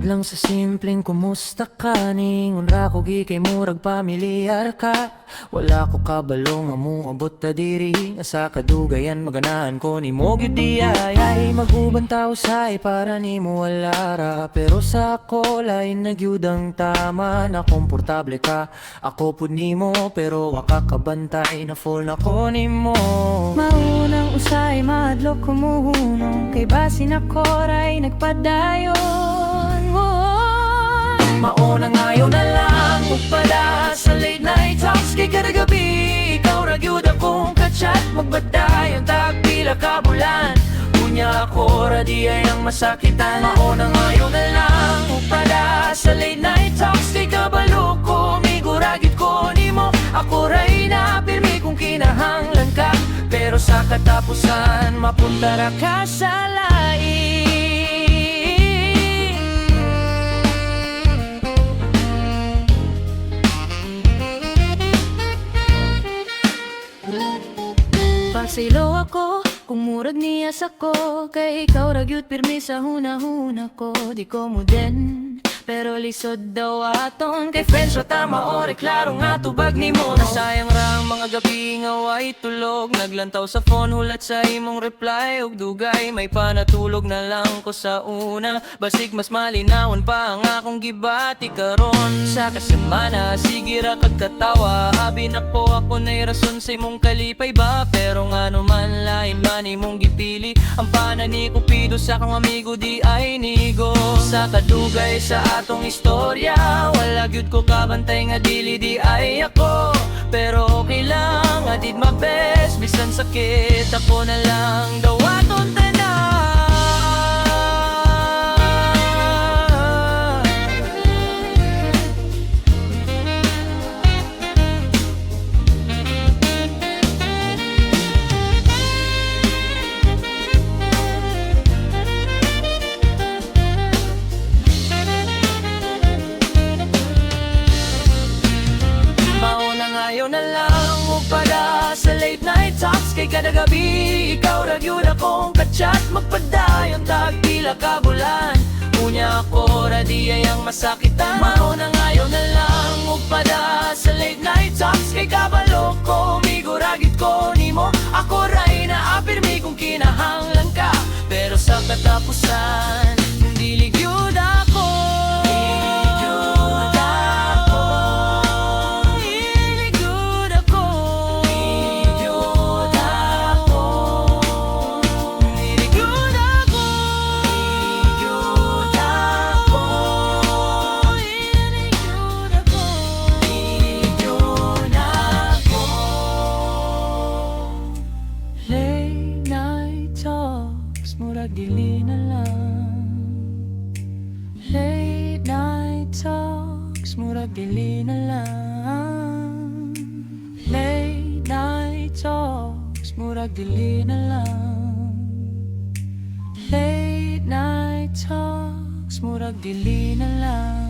Tungod lang sa simpleng kumusta ka, ningon ra ko gikay murag pamilyar ka. Wala ko kabalong amuabot ta diri, nga sa kadugayan maganahan ko ni mo gyud di ay maguban ta usay para nimo wala ra. Pero sa ako lain na gyud ang tama, na komportable ka ako pud nimo, pero wa ka kabantay na full na ko nimo. Maunang usay madlok kumuhunong, kay basin ako ray nagpadayon. Mauna ngayon na lang pala sa late night talks, kay kada gabi ikaw ra gyud akong kachat. Magbadayon tag pila ka bulan, unya ako ra di ay ang masakitan. Mauna ngayon na lang pala sa late night talks, kay kabalo ko miguragit ko nimo. Ako ray na pirmi kung kinahanglan ka, pero sa katapusan mapunta ra ka sa lain. Pasaylo ako kung murag niyas ako, kay ikaw ra gyud pirmi sa hunahuna ko. Di ko mo din pero lisod daw aton, kay friends ra tama ore klaro nga tubag nimo. Nasayang ra ang mga gabi nga way tulog, naglantaw sa phone hulat sa imong reply ug dugay may panatulog na lang ko sa una. Basig mas malinawan pa ang akong gibati karon sa kasemana. Sige ra kag katawa, abi na po ako nay rason sa imong kalipay ba. Pero ngano man lain man imong gipili, ang panani Cupido sa akong amigo di ay nigo. Sa kadugay sa atong istorya, wala gyud ko kabantay nga dili di ay ako. Pero okay lang, I did my best, bisan sakit ako na lang daw aton tanan. Ayaw na lang mo pala sa late night talks, kay kada gabi ikaw ra gyud akong kachat. Magpadayon tag pila ka bulan, unya ako ra di ay ang masakitan. Mao na ngayon na lang mo pala sa late night talks, kay kabalo ko miguragit ko nimo. Ako ray na apirmi kung kinahanglan ka, pero sa katapusan dili gyud ako. Murag dili na lang late night talks, murag dili na lang late night talks, murag dili na lang late night talks, murag dili na lang.